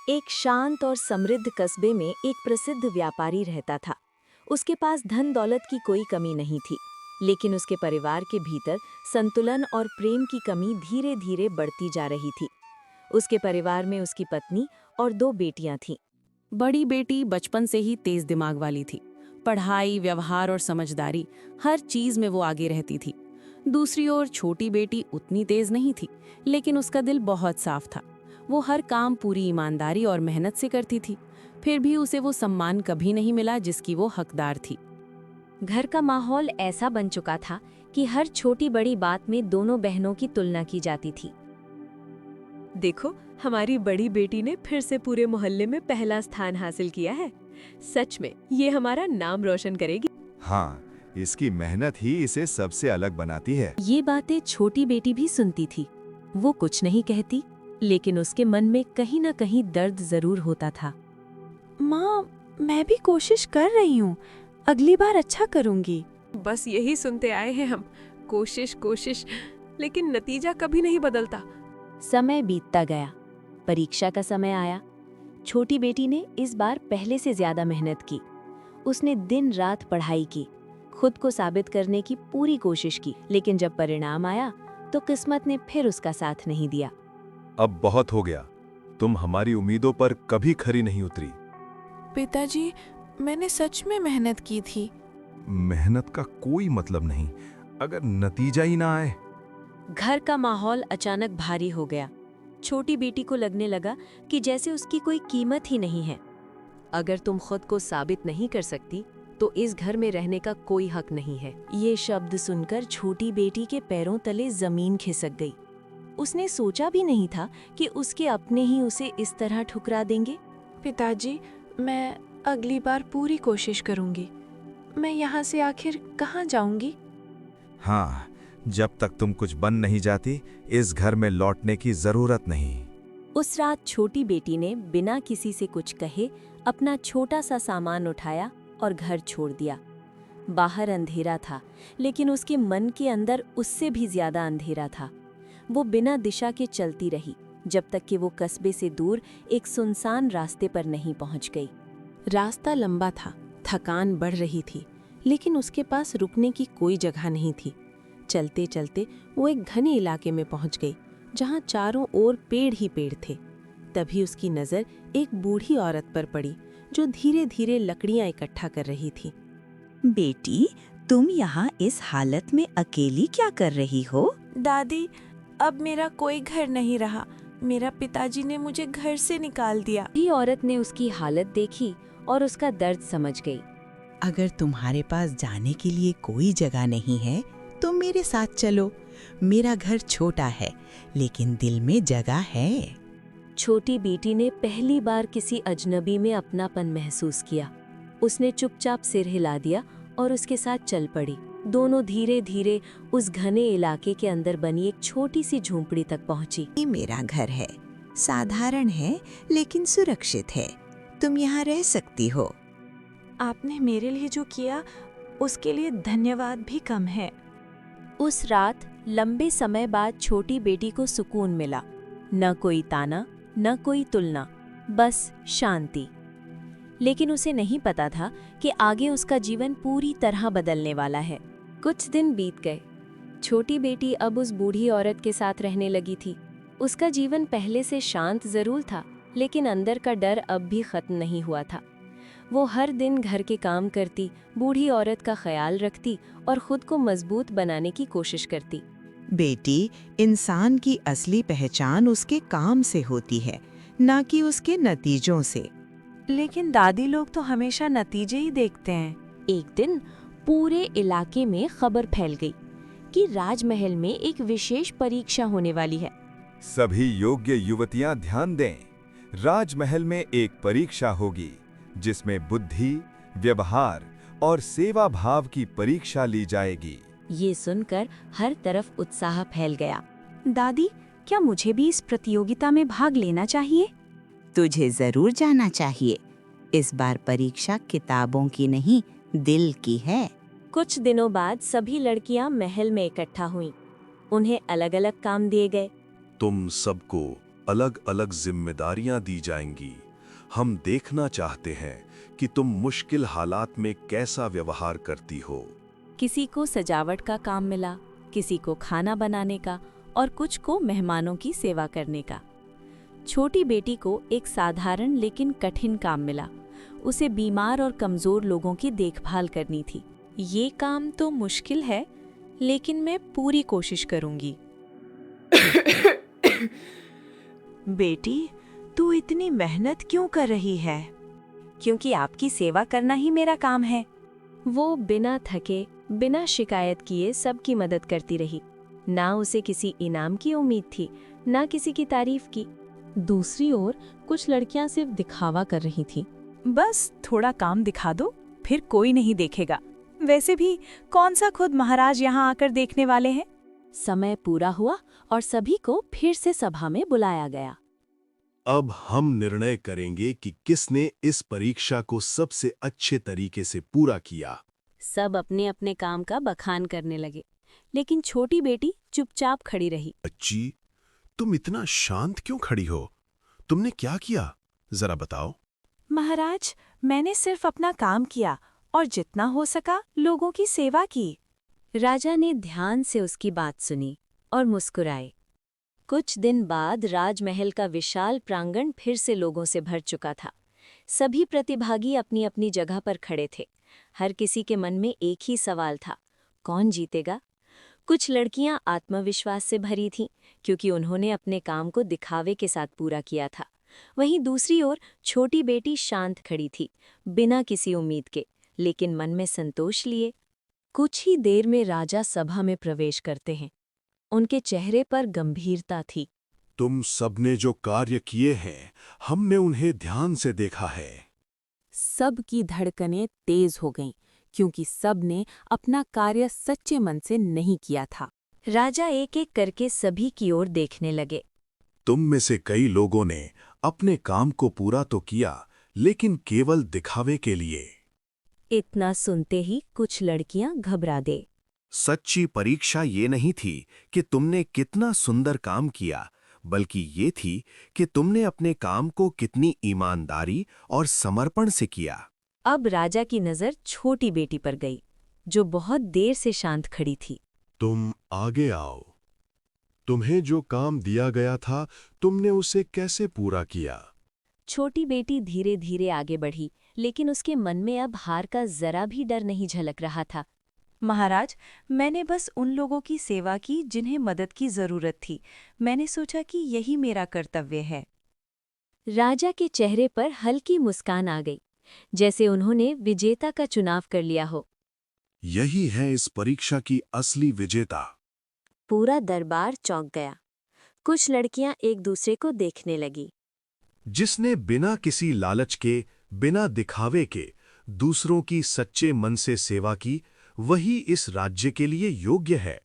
एक शांत और समृद्ध कस्बे में एक प्रसिद्ध व्यापारी रहता था। उसके पास धन दौलत की कोई कमी नहीं थी, लेकिन उसके परिवार के भीतर संतुलन और प्रेम की कमी धीरे धीरे बढ़ती जा रही थी। उसके परिवार में उसकी पत्नी और 2 बेटियां थीं। बड़ी बेटी बचपन से ही तेज दिमाग वाली थी। पढ़ाई, व्यवहार और समझदारी, हर चीज में वो आगे रहती थी। दूसरी ओर छोटी बेटी उतनी तेज नहीं थी, लेकिन उसका दिल बहुत साफ था। वो हर काम पूरी ईमानदारी और मेहनत से करती थी। फिर भी उसे वो सम्मान कभी नहीं मिला जिसकी वो हकदार थी। घर का माहौल ऐसा बन चुका था कि हर छोटी बड़ी बात में दोनों बहनों की तुलना की जाती थी। देखो, हमारी बड़ी बेटी ने फिर से पूरे मोहल्ले में पहला स्थान हासिल किया है। सच में ये हमारा नाम रोशन करेगी। हाँ, इसकी मेहनत ही इसे सबसे अलग बनाती है। ये बातें छोटी बेटी भी सुनती थी। वो कुछ नहीं कहती, लेकिन उसके मन में कहीं न कहीं दर्द जरूर होता था। माँ, मैं भी कोशिश कर रही हूँ। अगली बार अच्छा करूँगी। बस यही सुनते आए हैं हम, कोशिश कोशिश, लेकिन नतीजा कभी नहीं बदलता। समय बीतता गया। परीक्षा का समय आया। छोटी बेटी ने इस बार पहले से ज्यादा मेहनत की। उसने दिन रात पढ़ाई की, खुद को साबित करने की पूरी कोशिश की, लेकिन जब परिणाम आया तो किस्मत ने फिर उसका साथ नहीं दिया। अब बहुत हो गया, तुम हमारी उम्मीदों पर कभी खरी नहीं उतरी। पिताजी, मैंने सच में मेहनत की थी। मेहनत का कोई मतलब नहीं अगर नतीजा ही ना आए। घर का माहौल अचानक भारी हो गया। छोटी बेटी को लगने लगा कि जैसे उसकी कोई कीमत ही नहीं है। अगर तुम खुद को साबित नहीं कर सकती तो इस घर में रहने का कोई हक नहीं है। ये शब्द सुनकर छोटी बेटी के पैरों तले जमीन खिसक गई। उसने सोचा भी नहीं था कि उसके अपने ही उसे इस तरह ठुकरा देंगे। पिताजी, मैं अगली बार पूरी कोशिश करूँगी। मैं यहाँ से आखिर कहाँ जाऊँगी? हाँ, जब तक तुम कुछ बन नहीं जाती, इस घर में लौटने की जरूरत नहीं। उस रात छोटी बेटी ने बिना किसी से कुछ कहे अपना छोटा सा सामान उठाया और घर छोड़ दिया। बाहर अंधेरा था, लेकिन उसके मन के अंदर उससे भी ज्यादा अंधेरा था। वो बिना दिशा के चलती रही, जब तक कि वो कस्बे से दूर एक सुनसान रास्ते पर नहीं पहुंच गई। रास्ता लंबा था, थकान बढ़ रही थी, लेकिन उसके पास रुकने की कोई जगह नहीं थी। चलते चलते वो एक घने इलाके में पहुंच गई, जहां चारों ओर पेड़ ही पेड़ थे। तभी उसकी नज़र एक बूढ़ी औरत पर पड़ी, जो धीरे धीरे लकड़ियां इकट्ठा कर रही थी। बेटी, तुम यहाँ इस हालत में अकेली क्या कर रही हो? दादी, अब मेरा कोई घर नहीं रहा। मेरा पिताजी ने मुझे घर से निकाल दिया। ये औरत ने उसकी हालत देखी और उसका दर्द समझ गई। अगर तुम्हारे पास जाने के लिए कोई जगह नहीं है तो मेरे साथ चलो। मेरा घर छोटा है, लेकिन दिल में जगह है। छोटी बेटी ने पहली बार किसी अजनबी में अपनापन महसूस किया। उसने चुपचाप सिर हिला दिया और उसके साथ चल पड़ी। दोनों धीरे धीरे उस घने इलाके के अंदर बनी एक छोटी सी झोंपड़ी तक पहुंची। ये मेरा घर है, साधारण है लेकिन सुरक्षित है। तुम यहाँ रह सकती हो। आपने मेरे लिए जो किया उसके लिए धन्यवाद भी कम है। उस रात लंबे समय बाद छोटी बेटी को सुकून मिला। न कोई ताना, न कोई तुलना, बस शांति। लेकिन उसे नहीं पता था कि आगे उसका जीवन पूरी तरह बदलने वाला है। कुछ दिन बीत गए। छोटी बेटी अब उस बूढ़ी औरत के साथ रहने लगी थी। उसका जीवन पहले से शांत जरूर था, लेकिन अंदर का डर अब भी खत्म नहीं हुआ था। वो हर दिन घर के काम करती, बूढ़ी औरत का ख्याल रखती और खुद को मजबूत बनाने की कोशिश करती। बेटी, इंसान की असली पहचान उसके काम से होती है, न कि उसके नतीजों से। लेकिन दादी लोग तो हमेशा नतीजे ही देखते हैं। एक दिन पूरे इलाके में खबर फैल गई कि राजमहल में एक विशेष परीक्षा होने वाली है। सभी योग्य युवतियां ध्यान दें, राजमहल में एक परीक्षा होगी जिसमें बुद्धि, व्यवहार और सेवा भाव की परीक्षा ली जाएगी। ये सुनकर हर तरफ उत्साह फैल गया। दादी, क्या मुझे भी इस प्रतियोगिता में भाग लेना चाहिए? तुझे जरूर जाना चाहिए। इस बार परीक्षा किताबों की नहीं, दिल की है। कुछ दिनों बाद सभी लड़कियां महल में इकट्ठा हुईं। उन्हें अलग अलग काम दिए गए। तुम सबको अलग अलग जिम्मेदारियां दी जाएंगी। हम देखना चाहते हैं कि तुम मुश्किल हालात में कैसा व्यवहार करती हो। किसी को सजावट का काम मिला, किसी को खाना बनाने का और कुछ को मेहमानों की सेवा करने का। छोटी बेटी को एक साधारण लेकिन कठिन काम मिला। उसे बीमार और कमजोर लोगों की देखभाल करनी थी। ये काम तो मुश्किल है, लेकिन मैं पूरी कोशिश करूंगी। बेटी, तू इतनी मेहनत क्यों कर रही है? क्योंकि आपकी सेवा करना ही मेरा काम है। वो बिना थके, बिना शिकायत किए सबकी मदद करती रही। ना उसे किसी इनाम की उम्मीद थी, ना किसी की तारीफ की। दूसरी ओर कुछ लड़कियां सिर्फ दिखावा कर रही थीं। बस थोड़ा काम दिखा दो, फिर कोई नहीं देखेगा। वैसे भी कौन सा खुद महाराज यहाँ आकर देखने वाले हैं? समय पूरा हुआ और सभी को फिर से सभा में बुलाया गया। अब हम निर्णय करेंगे कि किसने इस परीक्षा को सबसे अच्छे तरीके से पूरा किया। सब अपने अपने काम का बखान करने लगे, लेकिन छोटी बेटी चुपचाप खड़ी रही। बच्ची, तुम इतना शांत क्यों खड़ी हो? तुमने क्या किया, जरा बताओ। महाराज, मैंने सिर्फ अपना काम किया और जितना हो सका लोगों की सेवा की। राजा ने ध्यान से उसकी बात सुनी और मुस्कुराए। कुछ दिन बाद राजमहल का विशाल प्रांगण फिर से लोगों से भर चुका था। सभी प्रतिभागी अपनी अपनी जगह पर खड़े थे। हर किसी के मन में एक ही सवाल था, कौन जीतेगा? कुछ लड़कियां आत्मविश्वास से भरी थीं, क्योंकि उन्होंने अपने काम को दिखावे के साथ पूरा किया था। वहीं दूसरी ओर छोटी बेटी शांत खड़ी थी, बिना किसी उम्मीद के, लेकिन मन में संतोष लिए। कुछ ही देर में राजा सभा में प्रवेश करते हैं। उनके चेहरे पर गंभीरता थी। तुम सबने जो कार्य किए हैं, हमने उन्हें ध्यान से देखा है। सब की धड़कनें तेज हो गईं, क्योंकि सब ने अपना कार्य सच्चे मन से नहीं किया था। राजा एक एक करके सभी की ओर देखने लगे। तुम में से कई लोगों ने अपने काम को पूरा तो किया, लेकिन केवल दिखावे के लिए। इतना सुनते ही कुछ लड़कियां घबरा गए। सच्ची परीक्षा ये नहीं थी कि तुमने कितना सुंदर काम किया, बल्कि ये थी कि तुमने अपने काम को कितनी ईमानदारी और समर्पण से किया। अब राजा की नजर छोटी बेटी पर गई, जो बहुत देर से शांत खड़ी थी। तुम आगे आओ। तुम्हें जो काम दिया गया था, तुमने उसे कैसे पूरा किया? छोटी बेटी धीरे धीरे आगे बढ़ी, लेकिन उसके मन में अब हार का जरा भी डर नहीं झलक रहा था। महाराज, मैंने बस उन लोगों की सेवा की जिन्हें मदद की जरूरत थी। मैंने सोचा कि यही मेरा कर्तव्य है। राजा के चेहरे पर हल्की मुस्कान आ गई, जैसे उन्होंने विजेता का चुनाव कर लिया हो। यही है इस परीक्षा की असली विजेता। पूरा दरबार चौंक गया। कुछ लड़कियां एक दूसरे को देखने लगी। जिसने बिना किसी लालच के, बिना दिखावे के दूसरों की सच्चे मन से सेवा की, वही इस राज्य के लिए योग्य है।